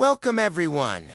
Welcome everyone.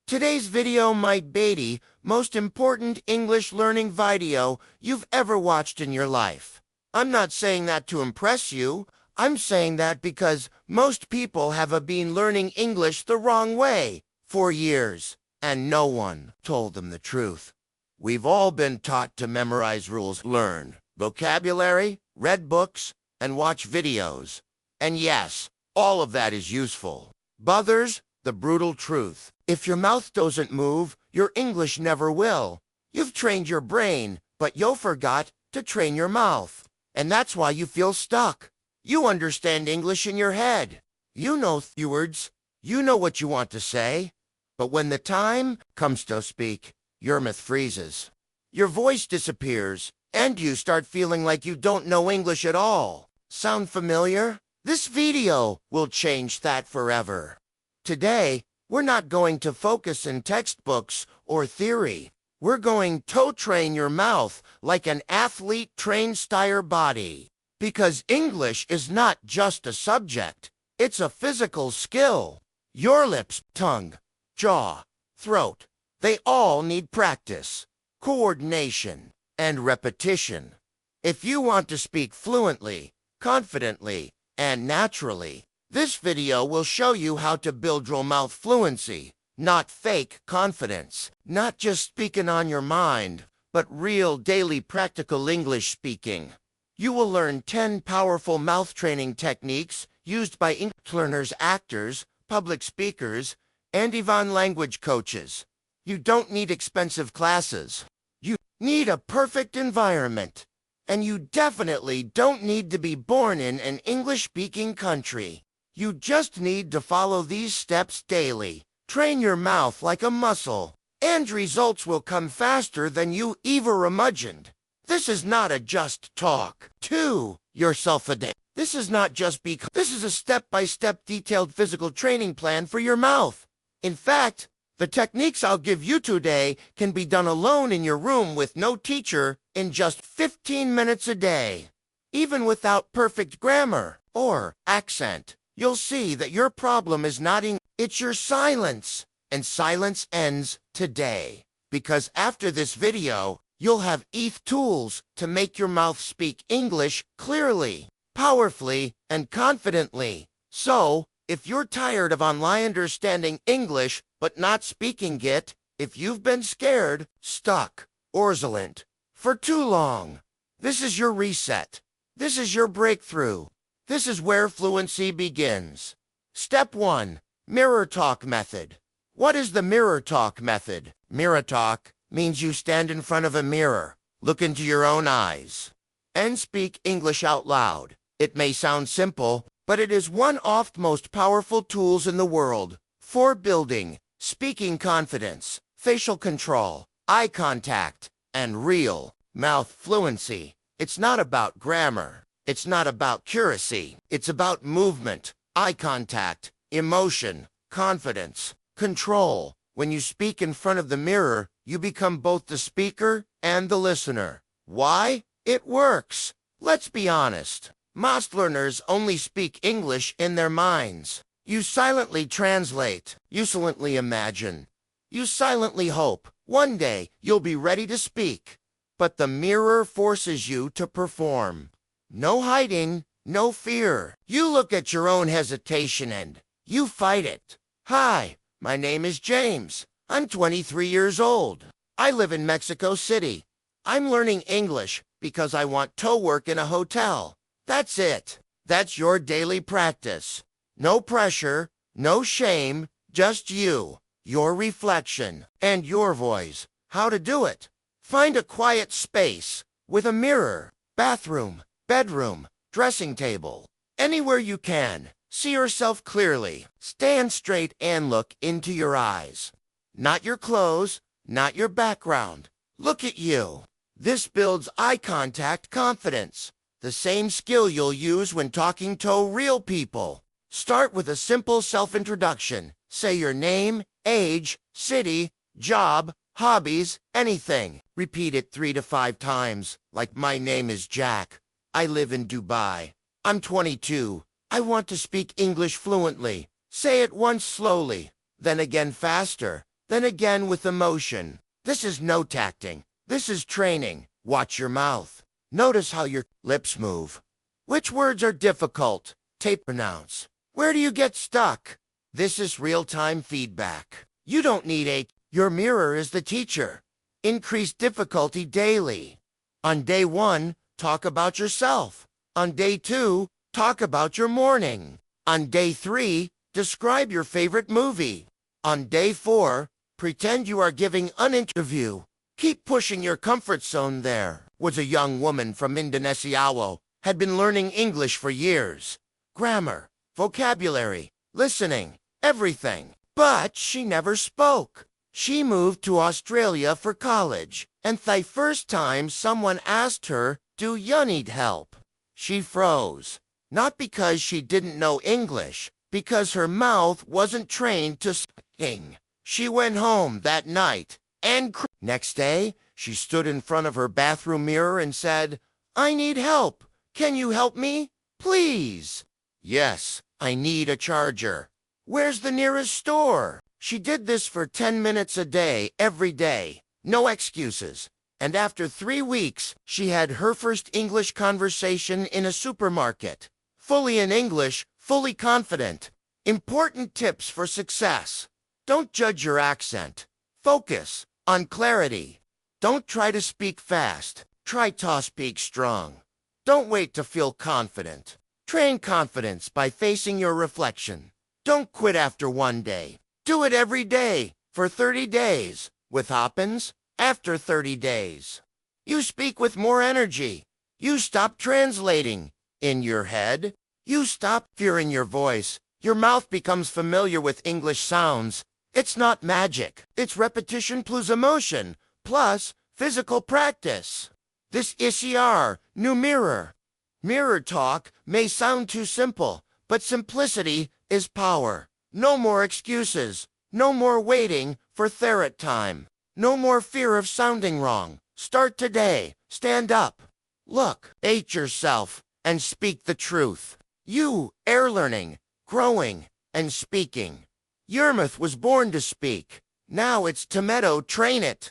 Today's video might be the most important English learning video you've ever watched in your life. I'm not saying that to impress you. I'm saying that because most people have been learning English the wrong way for years, and no one told them the truth. We've all been taught to memorize rules, learn vocabulary, read books, and watch videos. And yes, all of that is useful. But there's the brutal truth. If your mouth doesn't move, your English never will. You've trained your brain, but you forgot to train your mouth. And that's why you feel stuck. You understand English in your head. You know the words. You know what you want to say. But when the time comes to speak, your mouth freezes. Your voice disappears, and you start feeling like you don't know English at all. Sound familiar? This video will change that forever. Today, we're not going to focus in textbooks or theory. We're going to train your mouth like an athlete trains their body. Because English is not just a subject, it's a physical skill. Your lips, tongue, jaw, throat, they all need practice, coordination, and repetition. If you want to speak fluently, confidently, and naturally, this video will show you how to build your mouth fluency, not fake confidence, not just speaking on your mind, but real daily practical English speaking. You will learn 10 powerful mouth training techniques used by English learners, actors, public speakers, and even language coaches. You don't need expensive classes. You need a perfect environment. And you definitely don't need to be born in an English-speaking country. You just need to follow these steps daily. Train your mouth like a muscle, and results will come faster than you ever imagined. This is not a just talk to yourself a day. This is not just because. This is a step-by-step detailed physical training plan for your mouth. In fact, the techniques I'll give you today can be done alone in your room with no teacher in just 15 minutes a day. Even without perfect grammar or accent, you'll see that your problem is not English, it's your silence. And silence ends today. Because after this video, you'll have tools to make your mouth speak English clearly, powerfully, and confidently. So, if you're tired of online understanding English but not speaking it, if you've been scared, stuck, or resilient for too long, this is your reset. This is your breakthrough. This is where fluency begins. Step 1. Mirror talk method. What is the mirror talk method? Mirror talk means you stand in front of a mirror, look into your own eyes, and speak English out loud. It may sound simple, but it is one of the most powerful tools in the world for building speaking confidence, facial control, eye contact, and real mouth fluency. It's not about grammar. It's not about accuracy. It's about movement, eye contact, emotion, confidence, control. When you speak in front of the mirror, you become both the speaker and the listener. Why? It works. Let's be honest. Most learners only speak English in their minds. You silently translate. You silently imagine. You silently hope one day you'll be ready to speak. But the mirror forces you to perform. No hiding, no fear. You look at your own hesitation and you fight it. Hi, my name is James. I'm 23 years old. I live in Mexico City. I'm learning English because I want to work in a hotel. That's it. That's your daily practice. No pressure, no shame, just you, your reflection, and your voice. How to do it? Find a quiet space with a mirror, bathroom, bedroom, dressing table. Anywhere you can. See yourself clearly. Stand straight and look into your eyes. Not your clothes, not your background. Look at you. This builds eye contact confidence. The same skill you'll use when talking to real people. Start with a simple self-introduction. Say your name, age, city, job, hobbies, anything. Repeat it 3 to 5 times, like my name is Jack. I live in Dubai. I'm 22. I want to speak English fluently. Say it once slowly. then again faster, then again with emotion. This is note acting. This is training. Watch your mouth. Notice how your lips move. Which words are difficult to pronounce? Where do you get stuck? This is real-time feedback. You don't need your mirror is the teacher. Increase difficulty daily. On day 1, talk about yourself. On day 2, talk about your morning. On day 3, describe your favorite movie. On day 4, pretend you are giving an interview. Keep pushing your comfort zone. There was a young woman from Indonesia, had been learning English for years. Grammar, vocabulary, listening, everything. But she never spoke. She moved to Australia for college, and the first time someone asked her, "Do you need help?" She froze. Not because she didn't know English, because her mouth wasn't trained to speaking. She went home that night and next day, she stood in front of her bathroom mirror and said, "I need help. Can you help me? Please." "Yes, I need a charger." "Where's the nearest store?" She did this for 10 minutes a day, every day. No excuses. And after 3 weeks, she had her first English conversation in a supermarket. Fully in English, fully confident. Important tips for success. Don't judge your accent. Focus on clarity. Don't try to speak fast. Try to speak strong. Don't wait to feel confident. Train confidence by facing your reflection. Don't quit after 1 day. Do it every day for 30 days. What happens after 30 days? You speak with more energy. You stop translating in your head. You stop fearing your voice. Your mouth becomes familiar with English sounds. It's not magic. It's repetition plus emotion, plus physical practice. This is your new mirror. Mirror talk may sound too simple, but simplicity is power. No more excuses. No more waiting for therapy time. No more fear of sounding wrong. Start today. Stand up. Look at yourself and speak the truth. You are learning, growing, and speaking. Yermouth was born to speak. Now it's tomato, train it.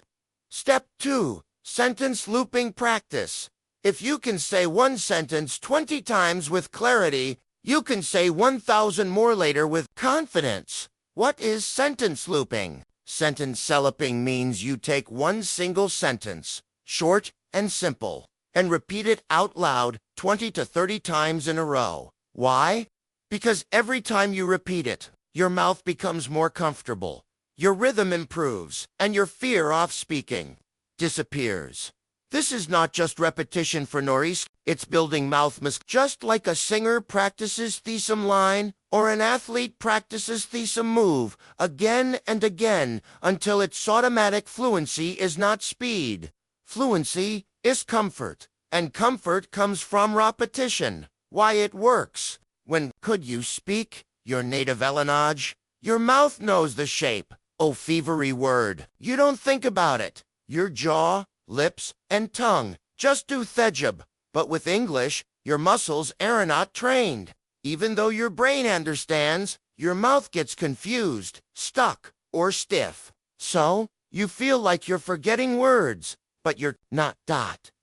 Step 2. Sentence looping practice. If you can say one sentence 20 times with clarity, you can say 1,000 more later with confidence. What is sentence looping? Sentence looping means you take one single sentence, short and simple, and repeat it out loud 20 to 30 times in a row. Why? Because every time you repeat it, your mouth becomes more comfortable, your rhythm improves, and your fear of speaking disappears. This is not just repetition for Norris, it's building mouth muscle. Just like a singer practices thesome line, or an athlete practices thesome move, again and again, until its automatic. Fluency is not speed. Fluency is comfort, and comfort comes from repetition. Why it works. When could you speak your native language? Your mouth knows the shape of every word. You don't think about it. Your jaw, lips, and tongue just do the job. But with English, your muscles are not trained. Even though your brain understands, your mouth gets confused, stuck, or stiff. So, you feel like you're forgetting words, but you're not.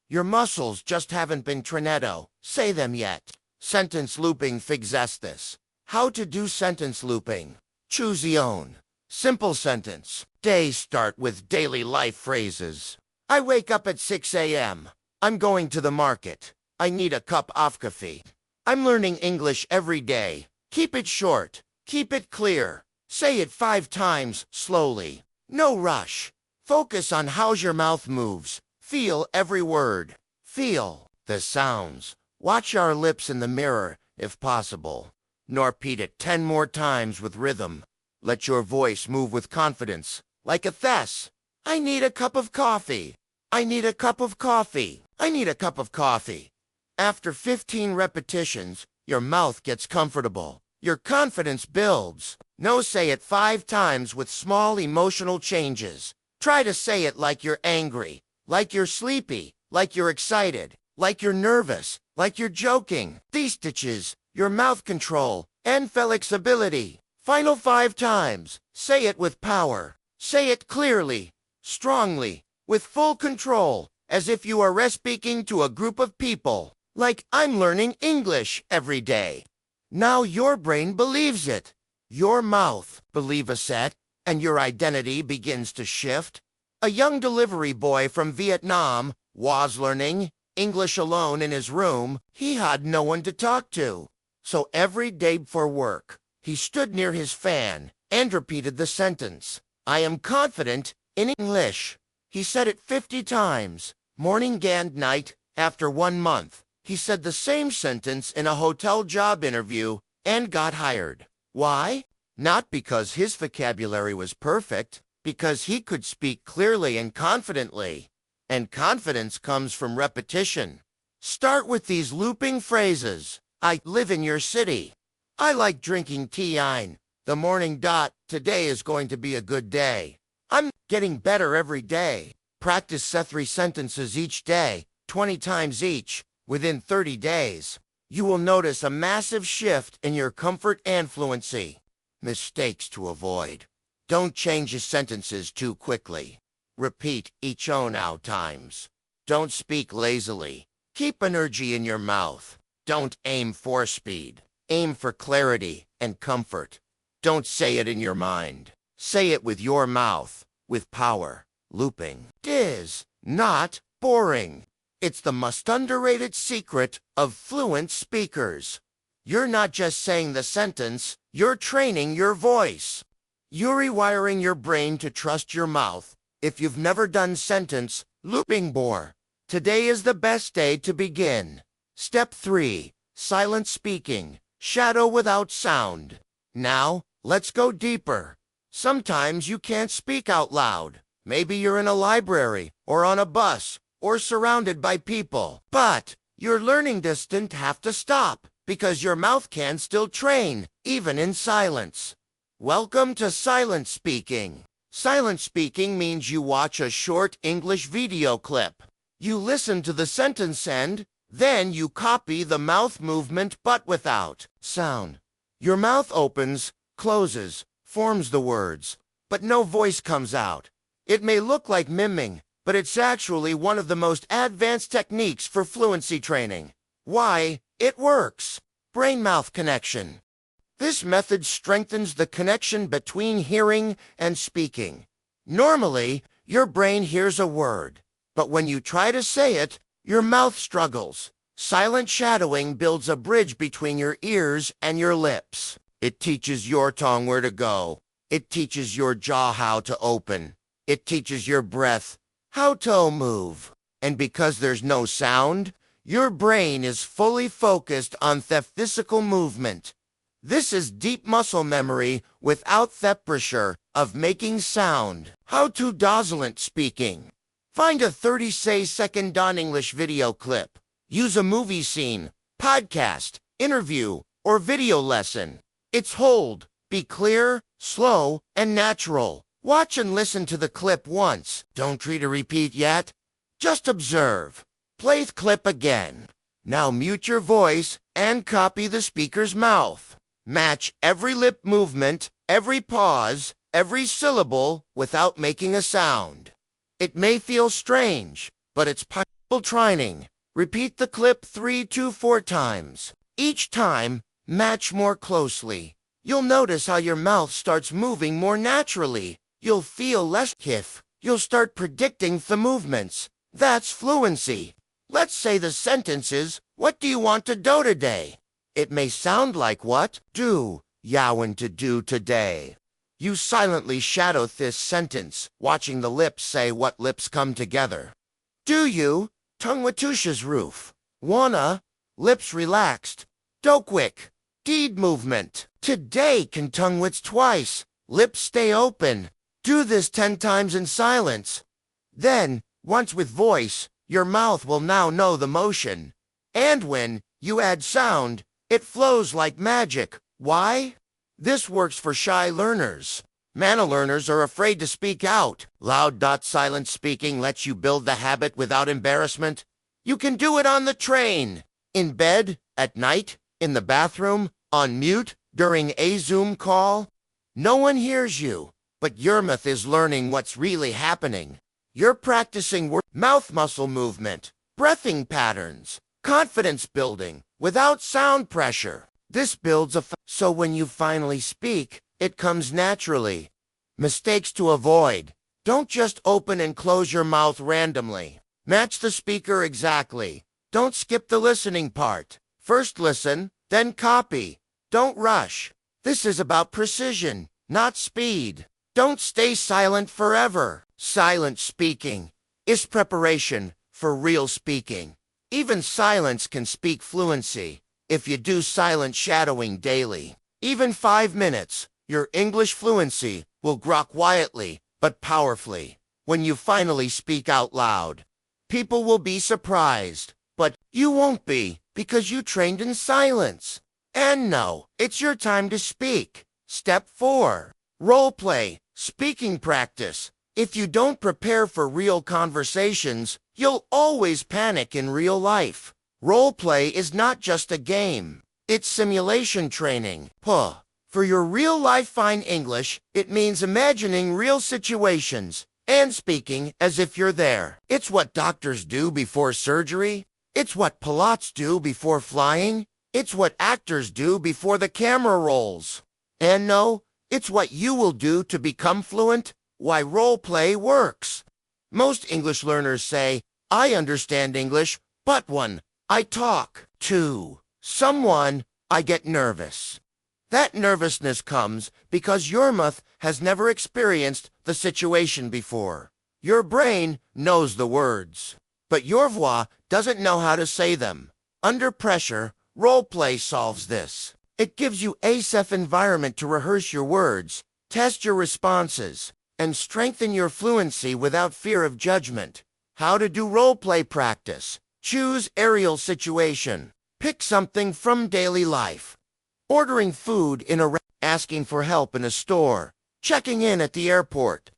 Your muscles just haven't been trained to say them yet. Sentence looping fixes this. How to do sentence looping. Choose your own. Simple sentence. Days start with daily life phrases. I wake up at 6 a.m. I'm going to the market. I need a cup of coffee. I'm learning English every day. Keep it short. Keep it clear. Say it 5 times, slowly. No rush. Focus on how your mouth moves. Feel every word. Feel the sounds. Watch our lips in the mirror, if possible. Nor repeat it 10 more times with rhythm. Let your voice move with confidence, like a thes. I need a cup of coffee. I need a cup of coffee. I need a cup of coffee. After 15 repetitions, your mouth gets comfortable. Your confidence builds. No, say it 5 times with small emotional changes. Try to say it like you're angry, like you're sleepy, like you're excited, like you're nervous, like you're joking. These stitches, your mouth control, and flexibility. Final 5 times. Say it with power. Say it clearly, strongly, with full control, as if you are speaking to a group of people. Like, I'm learning English every day. Now your brain believes it. Your mouth believes it, and your identity begins to shift. A young delivery boy from Vietnam was learning English alone in his room. He had no one to talk to. So every day for work, he stood near his fan and repeated the sentence, I am confident in English. He said it 50 times, morning and night. After 1 month, he said the same sentence in a hotel job interview and got hired. Why? Not because his vocabulary was perfect, because he could speak clearly and confidently. And confidence comes from repetition. Start with these looping phrases. I live in your city. I like drinking tea. The morning. Today is going to be a good day. I'm getting better every day. Practice 3 sentences each day, 20 times each, within 30 days. You will notice a massive shift in your comfort and fluency. Mistakes to avoid. Don't change your sentences too quickly. Repeat each own out times. Don't speak lazily. Keep energy in your mouth. Don't aim for speed. Aim for clarity and comfort. Don't say it in your mind. Say it with your mouth, with power. Looping is not boring. It's the most underrated secret of fluent speakers. You're not just saying the sentence, you're training your voice. You're rewiring your brain to trust your mouth. If you've never done sentence looping before, today is the best day to begin. Step 3. Silent speaking. Shadow without sound. Now, let's go deeper. Sometimes you can't speak out loud. Maybe you're in a library, or on a bus, or surrounded by people. But your learning doesn't have to stop, because your mouth can still train, even in silence. Welcome to silent speaking. Silent speaking means you watch a short English video clip. You listen to the sentence and then you copy the mouth movement but without sound. Your mouth opens, closes, forms the words, but no voice comes out. It may look like miming, but it's actually one of the most advanced techniques for fluency training. Why? It works. Brain-mouth connection. This method strengthens the connection between hearing and speaking. Normally, your brain hears a word, but when you try to say it, your mouth struggles. Silent shadowing builds a bridge between your ears and your lips. It teaches your tongue where to go. It teaches your jaw how to open. It teaches your breath how to move. And because there's no sound, your brain is fully focused on the physical movement. This is deep muscle memory without the pressure of making sound. How to Dozelent speaking. Find a 30-second English video clip. Use a movie scene, podcast, interview, or video lesson. It's hold. Be clear, slow, and natural. Watch and listen to the clip once. Don't try to repeat yet. Just observe. Play the clip again. Now mute your voice and copy the speaker's mouth. Match every lip movement, every pause, every syllable without making a sound. It may feel strange, but it's powerful training. Repeat the clip 3 to 4 times. Each time, match more closely. You'll notice how your mouth starts moving more naturally. You'll feel less stiff. You'll start predicting the movements. That's fluency. Let's say the sentences, what do you want to do today? It may sound like what do you to do today? You silently shadow this sentence, watching the lips say what lips come together. Do you? Tongue Watusha's roof. Wanna? Lips relaxed. Do quick. Deed movement. Today can tongue wits twice. Lips stay open. Do this 10 times in silence. Then, once with voice, your mouth will now know the motion. And when you add sound, it flows like magic. Why? This works for shy learners. Mana learners are afraid to speak out. Loud. Silent speaking lets you build the habit without embarrassment. You can do it on the train, in bed, at night, in the bathroom, on mute, during a Zoom call. No one hears you, but your mouth is learning what's really happening. You're practicing mouth muscle movement, breathing patterns, confidence building, without sound pressure. This builds so when you finally speak, it comes naturally. Mistakes to avoid. Don't just open and close your mouth randomly. Match the speaker exactly. Don't skip the listening part. First listen, then copy. Don't rush. This is about precision, not speed. Don't stay silent forever. Silent speaking is preparation for real speaking. Even silence can speak fluency if you do silent shadowing daily. Even 5 minutes, your English fluency will grow quietly but powerfully when you finally speak out loud. People will be surprised, but you won't be because you trained in silence. And now, it's your time to speak. Step 4. Role play, speaking practice. If you don't prepare for real conversations, you'll always panic in real life. Role play is not just a game. It's simulation training. For your real-life fine English, it means imagining real situations and speaking as if you're there. It's what doctors do before surgery. It's what pilots do before flying. It's what actors do before the camera rolls. And no, it's what you will do to become fluent. Why role play works. Most English learners say, I understand English, but when I talk to someone, I get nervous. That nervousness comes because your mouth has never experienced the situation before. Your brain knows the words, but your voix doesn't know how to say them. Under pressure, role play solves this. It gives you a safe environment to rehearse your words, test your responses, and strengthen your fluency without fear of judgment. How to do role play practice. Choose aerial situation. Pick something from daily life. Ordering food in a asking for help in a store, checking in at the airport,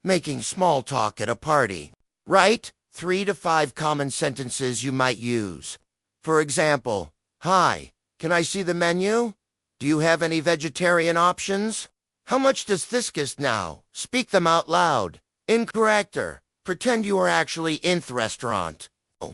making small talk at a party. Write 3 to 5 common sentences you might use. For example, hi, can I see the menu? Do you have any vegetarian options? How much does this cost now? Speak them out loud. Incorrect. Pretend you are actually in the restaurant.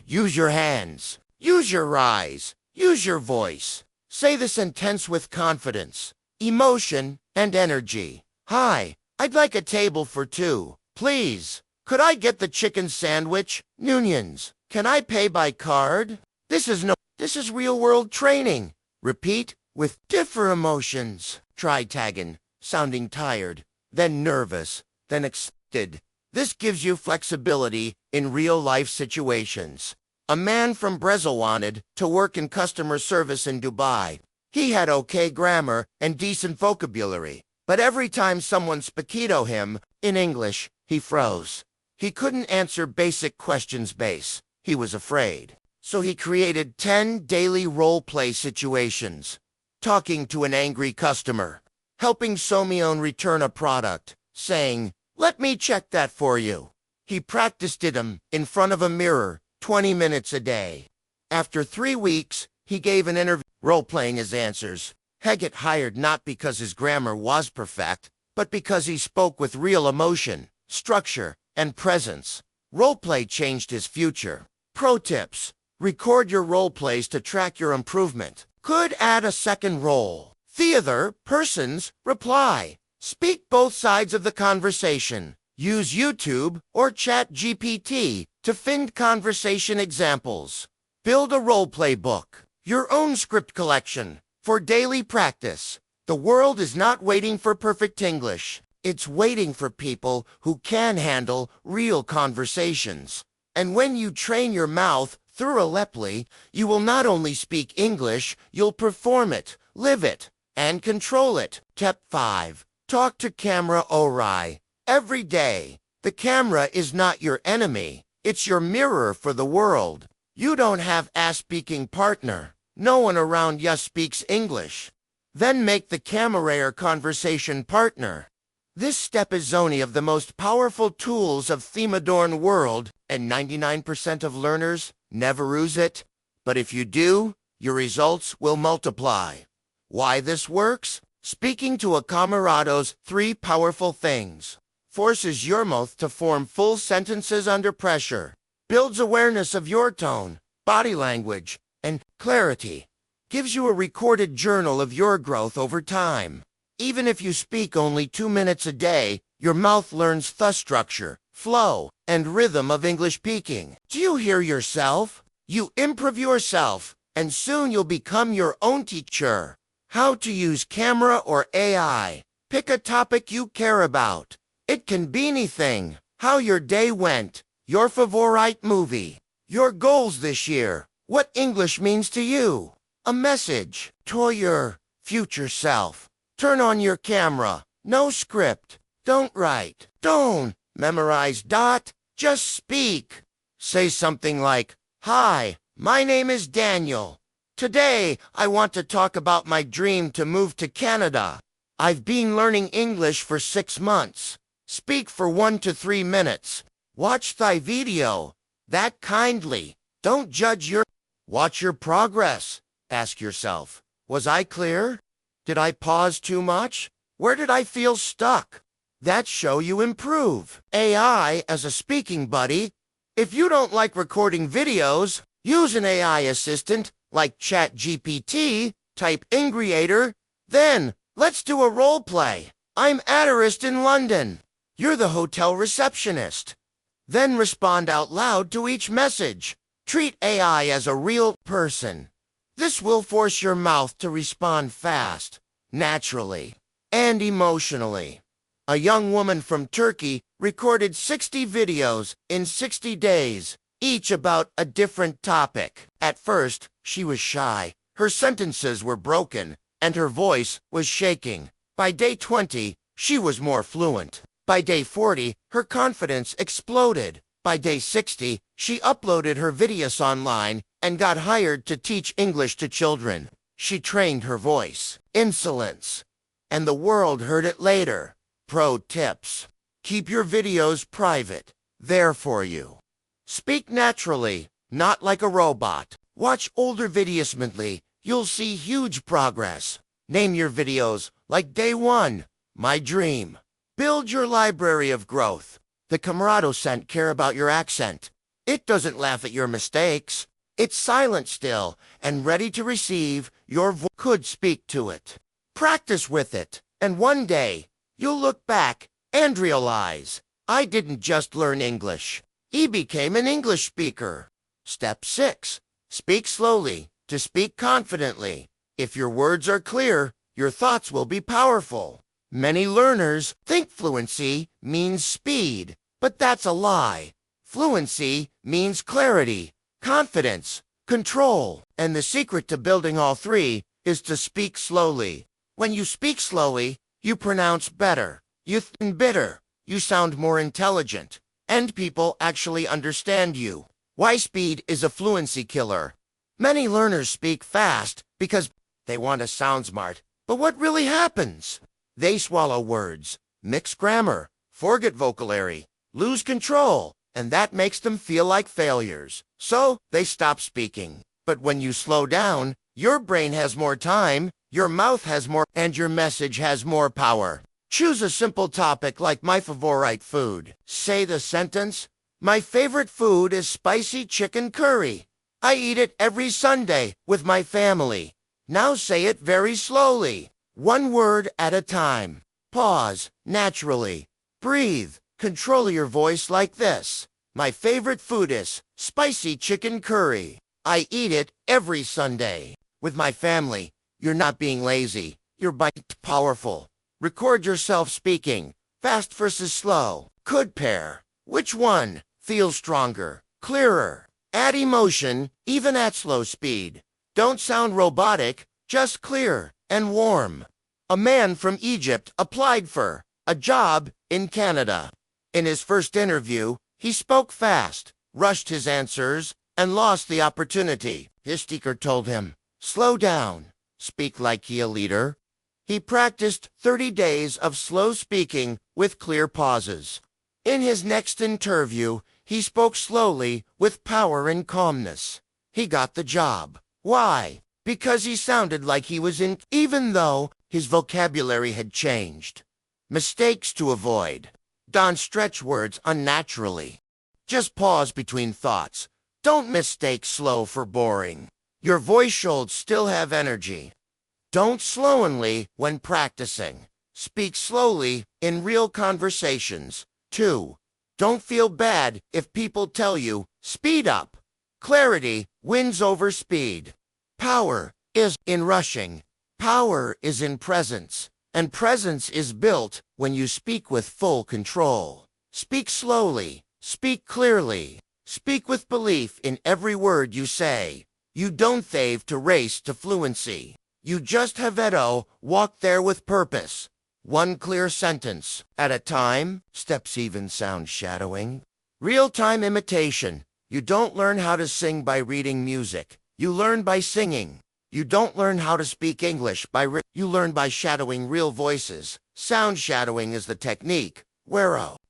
Use your hands. Use your eyes. Use your voice. Say the sentence with confidence, emotion, and energy. Hi, I'd like a table for 2, please. Could I get the chicken sandwich? Noonions. Can I pay by card? This is real-world training. Repeat with different emotions. Try tagging, sounding tired, then nervous, then excited. This gives you flexibility in real-life situations. A man from Brazil wanted to work in customer service in Dubai. He had okay grammar and decent vocabulary, but every time someone spoke to him in English, he froze. He couldn't answer basic questions he was afraid. So he created 10 daily role-play situations. Talking to an angry customer. Helping Somion return a product. Saying, let me check that for you. He practiced it in front of a mirror 20 minutes a day. After 3 weeks, he gave an interview role-playing his answers. He got hired not because his grammar was perfect, but because he spoke with real emotion, structure, and presence. Role-play changed his future. Pro tips. Record your role-plays to track your improvement. Could add a second role. Theater, persons, reply. Speak both sides of the conversation. Use YouTube or ChatGPT to find conversation examples. Build a role-play book, your own script collection, for daily practice. The world is not waiting for perfect English. It's waiting for people who can real conversations. And when you train your mouth thoroughly, you will not only speak English, you'll perform it, live it, and control it. Step 5. Talk to camera ori. Every day. The camera is not your enemy. It's your mirror for the world. You don't have a speaking partner. No one around you speaks English. Then make the camera your conversation partner. This step is only of the most powerful tools of the modern world, and 99% of learners never use it. But if you do, your results will multiply. Why this works? Speaking to a camarado's 3 powerful things. Forces your mouth to form full sentences under pressure. Builds awareness of your tone, body language, and clarity. Gives you a recorded journal of your growth over time. Even if you speak only 2 minutes a day, your mouth learns the structure, flow, and rhythm of English speaking. Do you hear yourself? You improve yourself, and soon you'll become your own teacher. How to use camera or AI. Pick a topic you care about. It can be anything. How your day went. Your favorite movie. Your goals this year. What English means to you. A message to your future self. Turn on your camera. No script. Don't write. Don't memorize. Just speak. Say something like, "Hi, my name is Daniel. Today, I want to talk about my dream to move to Canada. I've been learning English for 6 months. Speak for 1 to 3 minutes. Watch thy video. That kindly. Don't judge your... Watch your progress. Ask yourself, was I clear? Did I pause too much? Where did I feel stuck? That show you improve. AI as a speaking buddy. If you don't like recording videos, use an AI assistant like ChatGPT, type Ingreator. Then, let's do a role play. I'm Aderist in London. You're the hotel receptionist. Then respond out loud to each message. Treat AI as a real person. This will force your mouth to respond fast, naturally, and emotionally. A young woman from Turkey recorded 60 videos in 60 days, each about a different topic. At first, she was shy, her sentences were broken, and her voice was shaking. By day 20, she was more fluent. By day 40, her confidence exploded. By day 60, she uploaded her videos online and got hired to teach English to children. She trained her voice, insolence, and the world heard it later. Pro tips. Keep your videos private. There for you. Speak naturally, not like a robot. Watch older videos mentally. You'll see huge progress. Name your videos like Day 1, My Dream. Build your library of growth. The camarado doesn't care about your accent. It doesn't laugh at your mistakes. It's silent still and ready to receive your voice. Could speak to it. Practice with it, and one day, you'll look back and realize, I didn't just learn English. I became an English speaker. Step 6. Speak slowly to speak confidently. If your words are clear, your thoughts will be powerful. Many learners think fluency means speed, but that's a lie. Fluency means clarity, confidence, control, and the secret to building all 3 is to speak slowly. When you speak slowly, you pronounce better. You think bitter. You sound more intelligent. And people actually understand you. Why speed is a fluency killer. Many learners speak fast because they want to sound smart. But what really happens? They swallow words, mix grammar, forget vocabulary, lose control, and that makes them feel like failures. So, they stop speaking. But when you slow down, your brain has more time, your mouth has more, and your message has more power. Choose a simple topic like my favorite food. Say the sentence, my favorite food is spicy chicken curry. I eat it every Sunday with my family. Now say it very slowly. 1 word at a time. Pause, naturally. Breathe. Control your voice like this. My favorite food is spicy chicken curry. I eat it every Sunday. With my family. You're not being lazy. You're being powerful. Record yourself speaking. Fast versus slow. Could pair. Which one feels stronger, clearer? Add emotion, even at slow speed. Don't sound robotic, just clear and warm. A man from Egypt applied for a job in Canada. In his first interview, he spoke fast, rushed his answers, and lost the opportunity. His speaker told him, slow down, speak like a leader. He practiced 30 days of slow speaking with clear pauses. In his next interview, he spoke slowly with power and calmness. He got the job. Why? Because he sounded like he was in, even though His vocabulary had changed. Mistakes to avoid. Don't stretch words unnaturally. Just pause between thoughts. Don't mistake slow for boring. Your voice should still have energy. Don't slowenly when practicing. Speak slowly in real conversations. 2. Don't feel bad if people tell you, speed up. Clarity wins over speed. Power is in rushing. Power is in presence. And presence is built when you speak with full control. Speak slowly. Speak clearly. Speak with belief in every word you say. You don't have to race to fluency. You just have to walk there with purpose. One clear sentence at a time. Steps even sound shadowing. Real-time imitation. You don't learn how to sing by reading music. You learn by singing. You don't learn how to speak English you learn by shadowing real voices. Sound shadowing is the technique.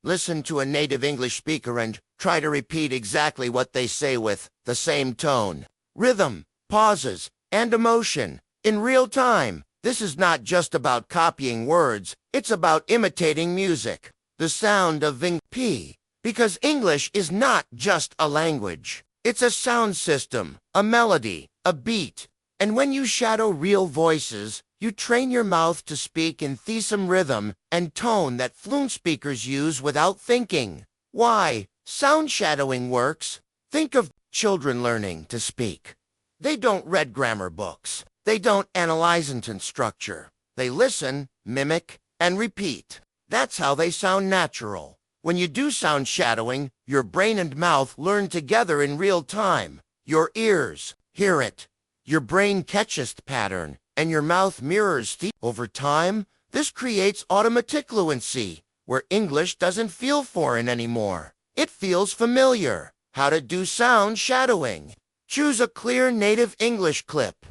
Listen to a native English speaker and try to repeat exactly what they say with the same tone, rhythm, pauses, and emotion. In real time, this is not just about copying words, it's about imitating music. The sound of P. Because English is not just a language. It's a sound system, a melody, a beat. And when you shadow real voices, you train your mouth to speak in thesum rhythm and tone that fluent speakers use without thinking. Why? Sound shadowing works. Think of children learning to speak. They don't read grammar books. They don't analyze sentence structure. They listen, mimic, and repeat. That's how they sound natural. When you do sound shadowing, your brain and mouth learn together in real time. Your ears hear it. Your brain catches the pattern, and your mouth mirrors the. Over time, this creates automatic fluency, where English doesn't feel foreign anymore. It feels familiar. How to do sound shadowing. Choose a clear native English clip.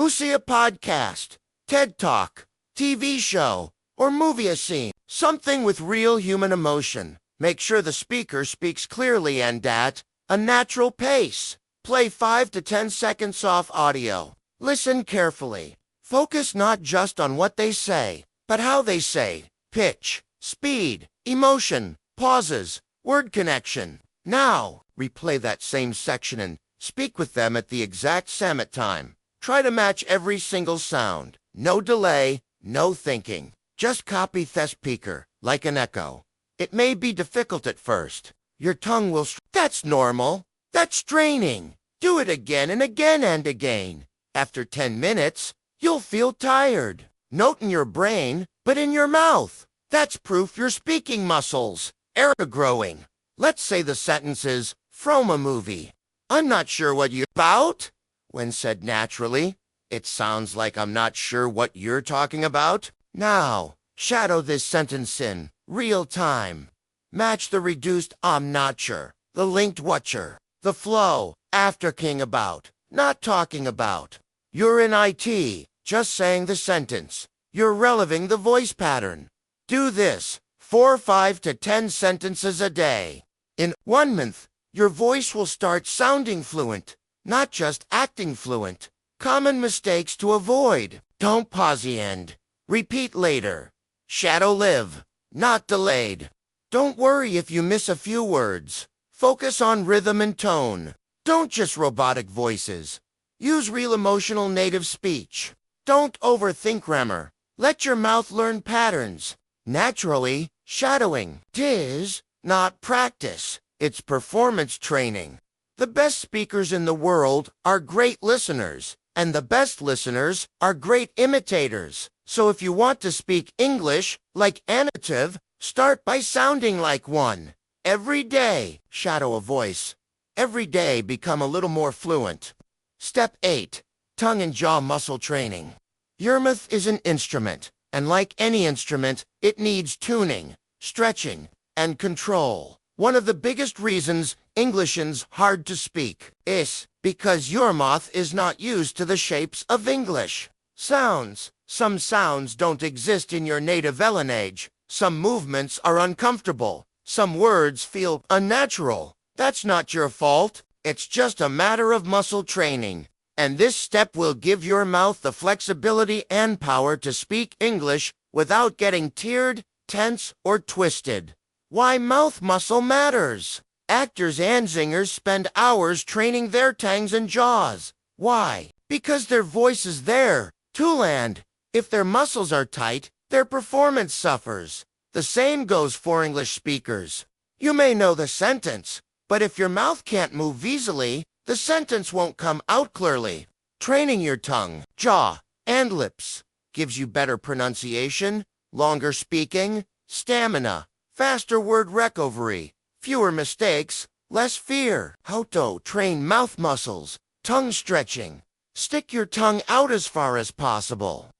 See a podcast, TED Talk, TV show, or movie scene. Something with real human emotion. Make sure the speaker speaks clearly and at a natural pace. Play 5 to 10 seconds off audio. Listen carefully. Focus not just on what they say, but how they say. Pitch, speed, emotion, pauses, word connection. Now, replay that same section and speak with them at the exact same time. Try to match every single sound. No delay, no thinking. Just copy the speaker, like an echo. It may be difficult at first. Your tongue will That's normal. That's training. Do it again and again and again. After 10 minutes, you'll feel tired. Not in your brain, but in your mouth. That's proof your speaking muscles are growing. Let's say the sentence is from a movie. I'm not sure what you're about. When said naturally, it sounds like I'm not sure what you're talking about. Now, shadow this sentence in real time. Match the reduced I'm not sure, the linked watcher, the flow, after king about, not talking about. You're in IT, just saying the sentence. You're releving the voice pattern. Do this 4, 5 to 10 sentences a day. In 1 month, your voice will start sounding fluent, not just acting fluent. Common mistakes to avoid. Don't pause the end. Repeat later. Shadow live, not delayed. Don't worry if you miss a few words. Focus on rhythm and tone. Don't just robotic voices. Use real emotional native speech. Don't overthink grammar. Let your mouth learn patterns. Naturally, shadowing. Tis not practice. It's performance training. The best speakers in the world are great listeners, and the best listeners are great imitators. So if you want to speak English like a native, start by sounding like one. Every day, shadow a voice. Every day, become a little more fluent. Step 8. Tongue and jaw muscle training. Your mouth is an instrument, and like any instrument, it needs tuning, stretching, and control. One of the biggest reasons English is hard to speak is because your mouth is not used to the shapes of English. Sounds. Some sounds don't exist in your native language. Some movements are uncomfortable. Some words feel unnatural. That's not your fault. It's just a matter of muscle training. And this step will give your mouth the flexibility and power to speak English without getting teared, tense, or twisted. Why mouth muscle matters. Actors and singers spend hours training their tongues and jaws. Why? Because their voice is there to land. If their muscles are tight, their performance suffers. The same goes for English speakers. You may know the sentence, but if your mouth can't move easily, the sentence won't come out clearly. Training your tongue, jaw, and lips gives you better pronunciation, longer speaking, stamina, faster word recovery, fewer mistakes, less fear. How to train mouth muscles, tongue stretching. Stick your tongue out as far as possible.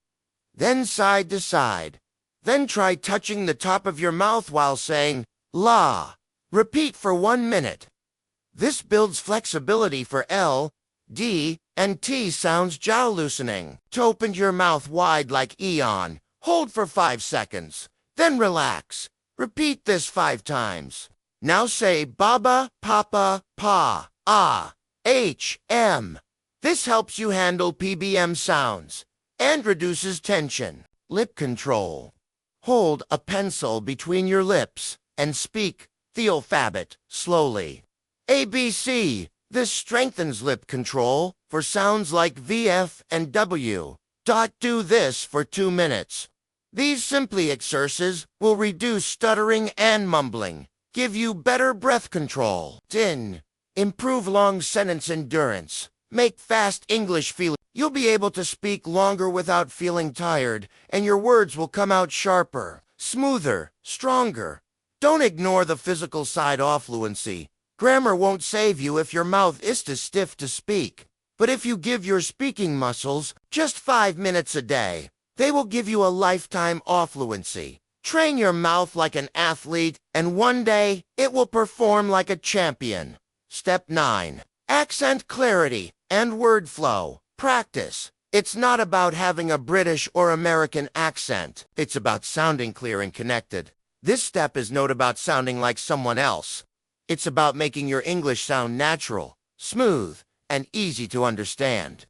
Then side to side. Then try touching the top of your mouth while saying, la. Repeat for 1 minute. This builds flexibility for L, D, and T sounds jaw loosening. To open your mouth wide like Eon, hold for 5 seconds. Then relax. Repeat this 5 times. Now say Baba, Papa, Pa, Ah, H, M. This helps you handle PBM sounds and reduces tension. Lip control. Hold a pencil between your lips and speak the alphabet slowly. ABC. This strengthens lip control for sounds like VF and W. Do this for 2 minutes. These simply exercises will reduce stuttering and mumbling, give you better breath control. 10. Improve long sentence endurance. Make fast English feel. You'll be able to speak longer without feeling tired, and your words will come out sharper, smoother, stronger. Don't ignore the physical side of fluency. Grammar won't save you if your mouth is too stiff to speak. But if you give your speaking muscles just 5 minutes a day, they will give you a lifetime of fluency. Train your mouth like an athlete, and one day it will perform like a champion. Step 9. Accent clarity and word flow. Practice. It's not about having a British or American accent. It's about sounding clear and connected. This step is not about sounding like someone else. It's about making your English sound natural, smooth, and easy to understand.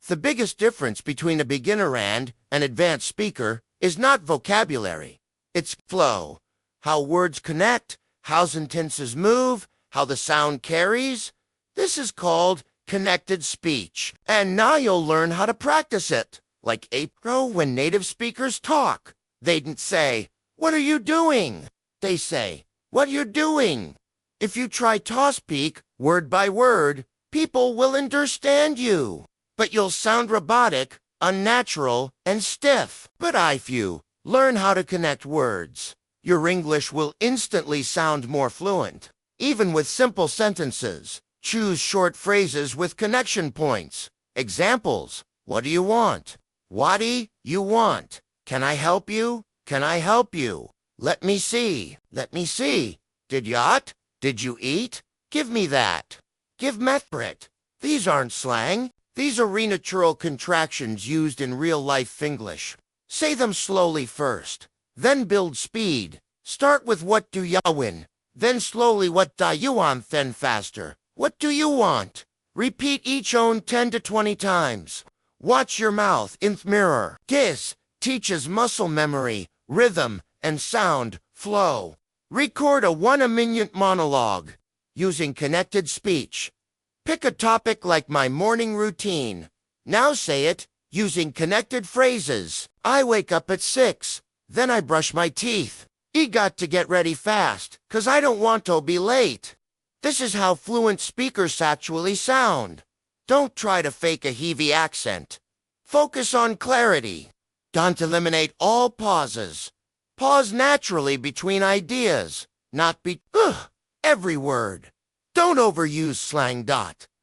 The biggest difference between a beginner and an advanced speaker is not vocabulary. It's flow. How words connect, how sentences move, how the sound carries. This is called connected speech. And now you'll learn how to practice it. Like April when native speakers talk. They didn't say, "What are you doing?" They say, "What you doing?" If you try to speak word by word, people will understand you. But you'll sound robotic, unnatural, and stiff. But if you learn how to connect words, your English will instantly sound more fluent. Even with simple sentences, choose short phrases with connection points. Examples: what do you want? What do you want? Can I help you? Can I help you? Let me see. Let me see. Did you eat? Did you eat? Give me that. Give me it. These aren't slang. These are natural contractions used in real-life English. Say them slowly first, then build speed. Start with what do you win, then slowly what do you want, then faster. What do you want? Repeat each own 10 to 20 times. Watch your mouth in the mirror. This teaches muscle memory, rhythm, and sound flow. Record a 1-minute monologue using connected speech. Pick a topic like my morning routine. Now say it using connected phrases. I wake up at 6. Then I brush my teeth. I got to get ready fast, 'cause I don't want to be late. This is how fluent speakers actually sound. Don't try to fake a heavy accent. Focus on clarity. Don't eliminate all pauses. Pause naturally between ideas, not every word. Don't overuse slang.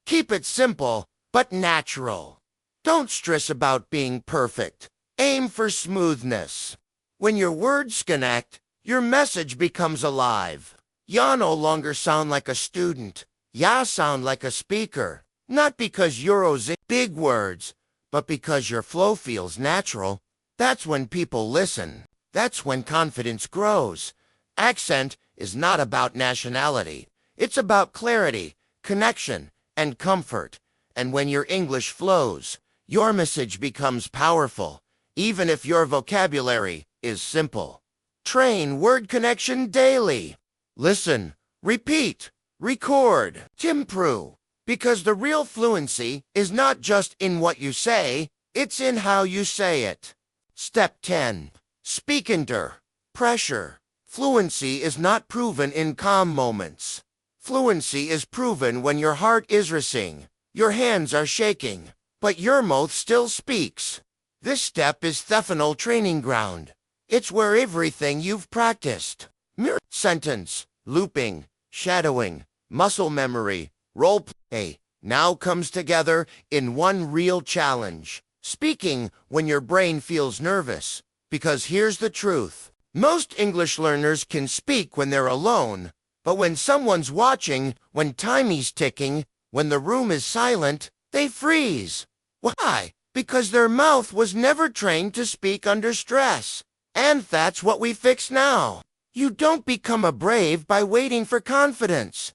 Keep it simple, but natural. Don't stress about being perfect. Aim for smoothness. When your words connect, your message becomes alive. You no longer sound like a student. You sound like a speaker. Not because you're using big words, but because your flow feels natural. That's when people listen. That's when confidence grows. Accent is not about nationality. It's about clarity, connection, and comfort. And when your English flows, your message becomes powerful, even if your vocabulary is simple. Train word connection daily. Listen, repeat, record, improve. Because the real fluency is not just in what you say, it's in how you say it. Step 10. Speak under pressure. Fluency is not proven in calm moments. Fluency is proven when your heart is racing, your hands are shaking, but your mouth still speaks. This step is Stephanol training ground. It's where everything you've practiced, mirror sentence, looping, shadowing, muscle memory, role play, now comes together in one real challenge. Speaking when your brain feels nervous. Because here's the truth. Most English learners can speak when they're alone, but when someone's watching, when time is ticking, when the room is silent, they freeze. Why? Because their mouth was never trained to speak under stress. And that's what we fix now. You don't become a brave by waiting for confidence.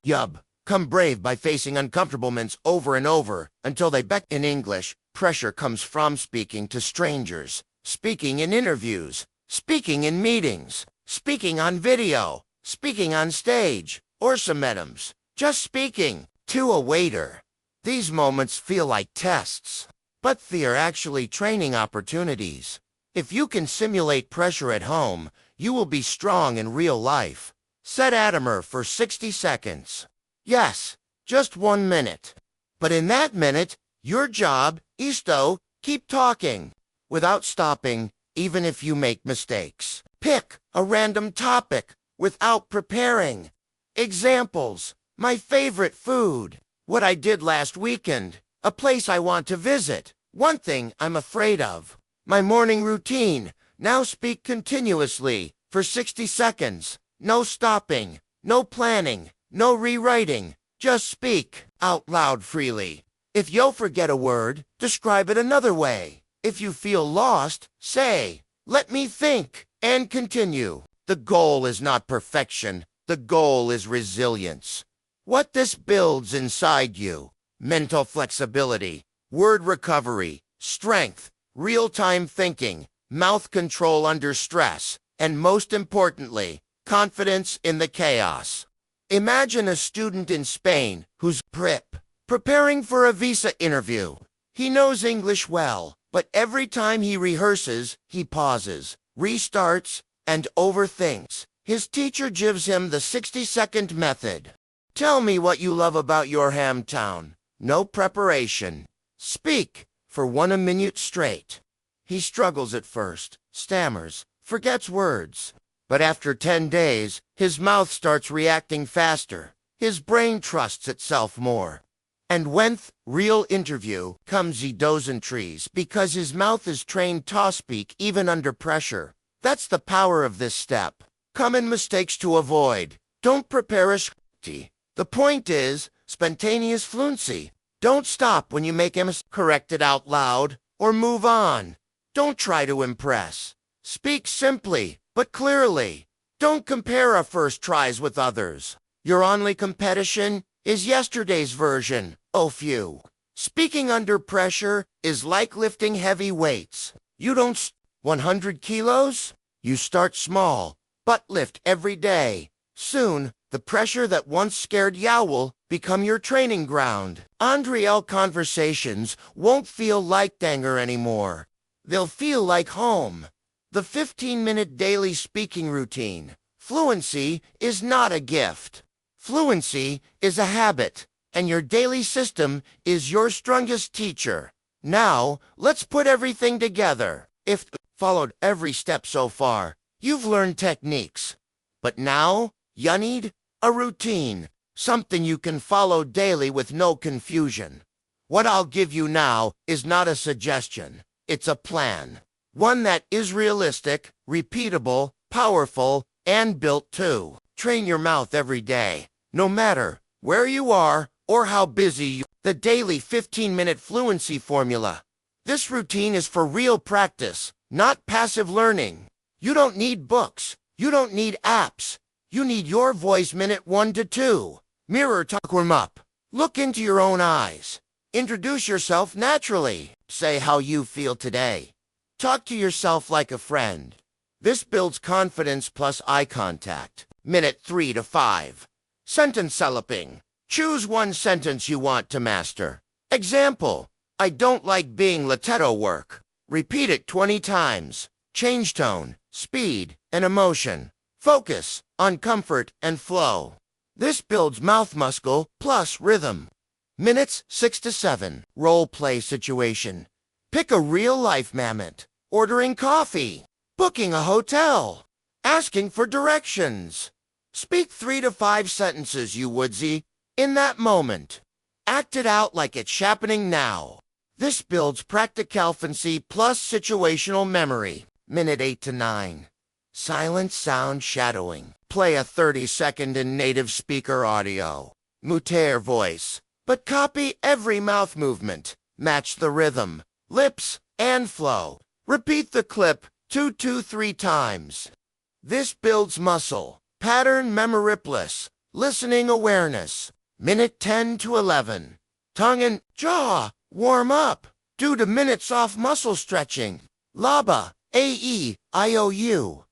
Come brave by facing uncomfortable moments over and over until they beck. In English, pressure comes from speaking to strangers, speaking in interviews, speaking in meetings, speaking on video, speaking on stage, or sometimes just speaking to a waiter. These moments feel like tests, but they are actually training opportunities. If you can simulate pressure at home, you will be strong in real life. Set timer for 60 seconds. Yes, just 1 minute. But in that minute, your job is to keep talking without stopping, even if you make mistakes. Pick a random topic without preparing. Examples: my favorite food, what I did last weekend, a place I want to visit, one thing I'm afraid of, my morning routine. Now speak continuously for 60 seconds. No stopping, no planning, no rewriting. Just speak out loud freely. If you'll forget a word, describe it another way. If you feel lost, say, "Let me think," and continue. The goal is not perfection. The goal is resilience. What this builds inside you: mental flexibility, word recovery, strength, real-time thinking, mouth control under stress, and most importantly, confidence in the chaos. Imagine a student in Spain who's preparing for a visa interview. He knows English well, but every time he rehearses, he pauses, restarts, and overthinks. His teacher gives him the 60-second method. Tell me what you love about your hometown. No preparation. Speak for 1 minute straight. He struggles at first, stammers, forgets words. But after 10 days, his mouth starts reacting faster. His brain trusts itself more. And when real interview comes, he doesn't trees because his mouth is trained to speak even under pressure. That's the power of this step. Common mistakes to avoid. Don't prepare a script. The point is spontaneous fluency. Don't stop when you make a mistake. Correct it out loud or move on. Don't try to impress. Speak simply but clearly. Don't compare our first tries with others. Your only competition is yesterday's version. Oh, phew. Speaking under pressure is like lifting heavy weights. You don't 100 kilos? You start small, but lift every day. Soon, the pressure that once scared you will become your training ground. Andriel conversations won't feel like anger anymore. They'll feel like home. The 15-minute daily speaking routine. Fluency is not a gift. Fluency is a habit, and your daily system is your strongest teacher. Now, let's put everything together. If followed every step so far, you've learned techniques. But now, you need a routine, something you can follow daily with no confusion. What I'll give you now is not a suggestion. It's a plan. One that is realistic, repeatable, powerful, and built to train your mouth every day, no matter where you are or how busy you are. The daily 15-minute fluency formula. This routine is for real practice, not passive learning. You don't need books. You don't need apps. You need your voice. Minute 1 to 2. Mirror talk warm up. Look into your own eyes. Introduce yourself naturally. Say how you feel today. Talk to yourself like a friend. This builds confidence plus eye contact. Minute 3 to 5. Sentence developing. Choose one sentence you want to master. Example: I don't like being lateto work. Repeat it 20 times. Change tone, speed, and emotion. Focus on comfort and flow. This builds mouth muscle plus rhythm. Minutes 6 to 7. Role play situation. Pick a real-life moment. Ordering coffee. Booking a hotel. Asking for directions. Speak 3 to 5 sentences you would see in that moment. Act it out like it's happening now. This builds practical fluency plus situational memory. Minute 8 to 9. Silent sound shadowing. Play a 30-second in native speaker audio. Muter voice. But copy every mouth movement. Match the rhythm, lips, and flow. Repeat the clip 2 to 3 times. This builds muscle, pattern memory plus listening awareness. Minute 10 to 11. Tongue and jaw warm up. Do the minutes off muscle stretching. LABA, AEIOU.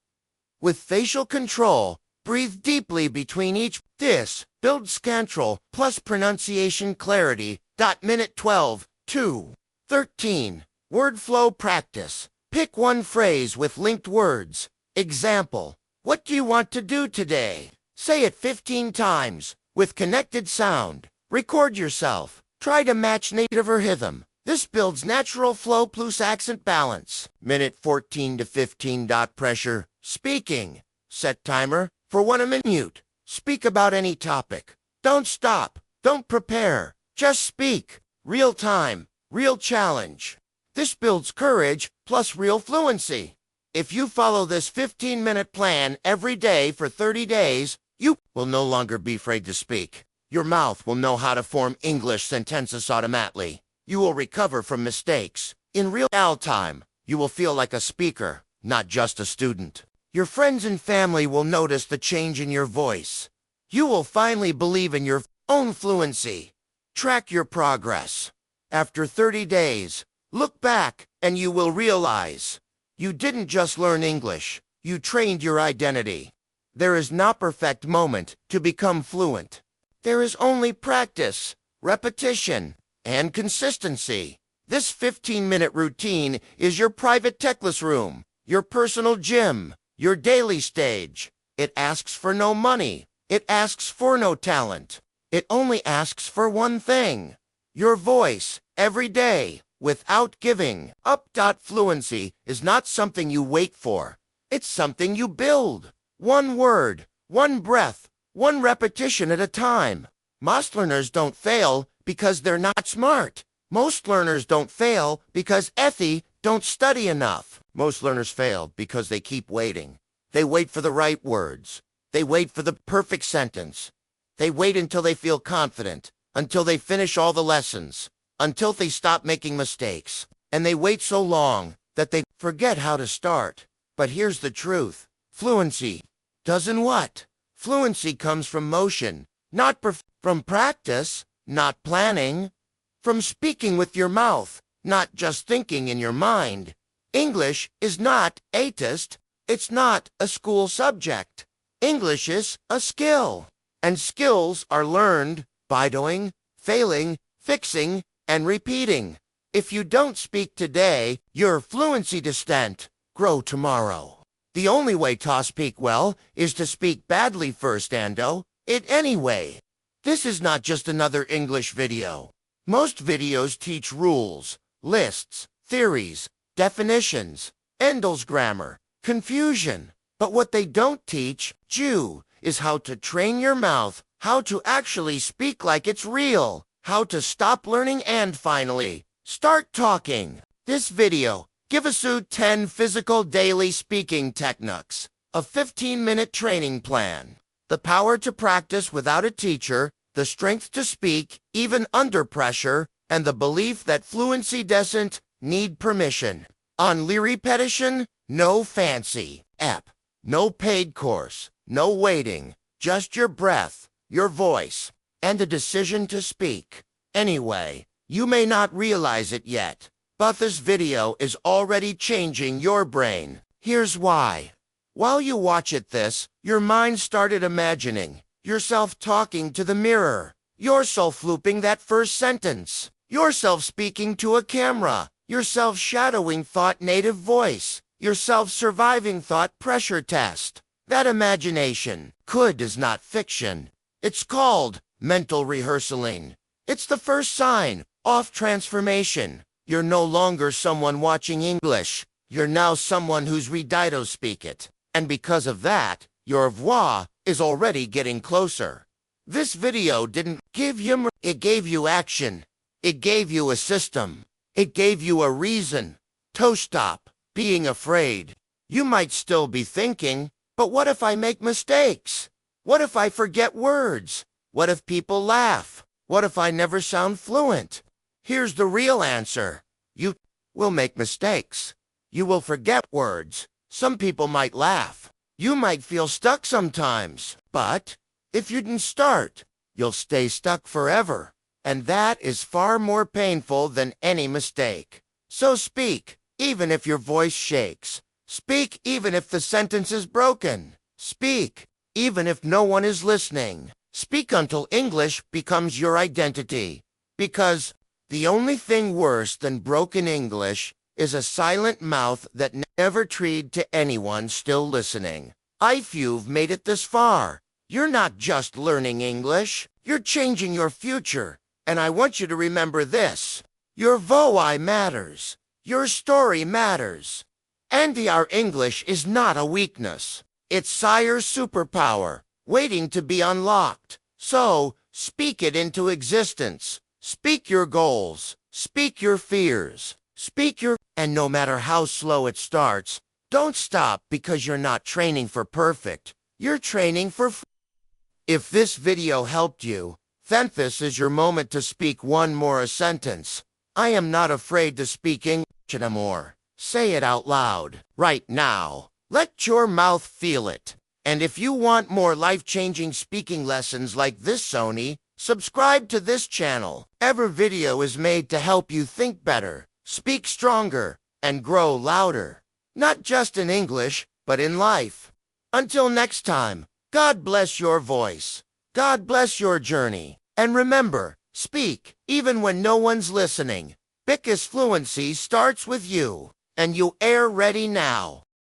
With facial control, breathe deeply between each. This builds control plus pronunciation clarity. Minute 12 to 13. Word flow practice. Pick one phrase with linked words. Example: what do you want to do today? Say it 15 times with connected sound. Record yourself. Try to match native or rhythm. This builds natural flow plus accent balance. Minute 14 to 15. Pressure. Speaking. Set timer for 1 minute. Speak about any topic. Don't stop. Don't prepare. Just speak. Real time. Real challenge. This builds courage plus real fluency. If you follow this 15-minute plan every day for 30 days, you will no longer be afraid to speak. Your mouth will know how to form English sentences automatically. You will recover from mistakes. In real time, you will feel like a speaker, not just a student. Your friends and family will notice the change in your voice. You will finally believe in your own fluency. Track your progress. After 30 days, look back and you will realize you didn't just learn English, you trained your identity. There is no perfect moment to become fluent. There is only practice, repetition, and consistency. This 15-minute routine is your private techless room, your personal gym, your daily stage. It asks for no money. It asks for no talent. It only asks for one thing: your voice, every day, without giving up. Fluency is not something you wait for. It's something you build. One word, one breath, one repetition at a time. Most learners don't fail because they're not smart. Most learners don't fail because they don't study enough. Most learners fail because they keep waiting. They wait for the right words. They wait for the perfect sentence. They wait until they feel confident, until they finish all the lessons, until they stop making mistakes. And they wait so long that they forget how to start. But here's the truth. Fluency doesn't what? Fluency comes from motion, not from practice, not planning, from speaking with your mouth, not just thinking in your mind. English is not a test. It's not a school subject. English is a skill. And skills are learned by doing, failing, fixing, and repeating. If you don't speak today, your fluency descent grow tomorrow. The only way to speak well is to speak badly first and do it anyway. This is not just another English video. Most videos teach rules, lists, theories, definitions, endless grammar, confusion. But what they don't teach you is how to train your mouth, how to actually speak like it's real, how to stop learning and finally start talking. This video give us 10 physical daily speaking techniques, a 15-minute training plan, the power to practice without a teacher, the strength to speak even under pressure, and the belief that fluency doesn't need permission. On repetition, no fancy app, no paid course, no waiting, just your breath, your voice, and a decision to speak. Anyway, You may not realize it yet, but this video is already changing your brain. Here's why. While you watch your mind started imagining yourself talking to the mirror, yourself looping that first sentence, yourself speaking to a camera, yourself shadowing thought native voice, yourself surviving thought pressure test. That imagination is not fiction. It's called mental rehearsaling. It's the first sign of transformation. You're no longer someone watching English. You're now someone who's ready to speak it. And because of that, your voix is already getting closer. This video didn't give you, it gave you action. It gave you a system. It gave you a reason to stop being afraid. You might still be thinking, but what if I make mistakes? What if I forget words? What if people laugh? What if I never sound fluent? Here's the real answer. You will make mistakes. You will forget words. Some people might laugh. You might feel stuck sometimes. But if you didn't start, you'll stay stuck forever. And that is far more painful than any mistake. So speak, even if your voice shakes. Speak even if the sentence is broken. Speak, even if no one is listening. Speak until English becomes your identity. Because the only thing worse than broken English is a silent mouth that never treated to anyone still listening. If you've made it this far, you're not just learning English, you're changing your future. And I want you to remember this. Your voice matters. Your story matters. And our English is not a weakness. It's Sire's superpower, waiting to be unlocked. So, speak it into existence. Speak your goals. Speak your fears. And no matter how slow it starts, don't stop because you're not training for perfect. You're training for If this video helped you, then this is your moment to speak one more sentence. I am not afraid to speak English anymore. Say it out loud, right now. Let your mouth feel it. And if you want more life-changing speaking lessons like this, subscribe to this channel. Every video is made to help you think better, speak stronger, and grow louder. Not just in English, but in life. Until next time, God bless your voice. God bless your journey. And remember, speak, even when no one's listening. Because fluency starts with you, and you are ready now.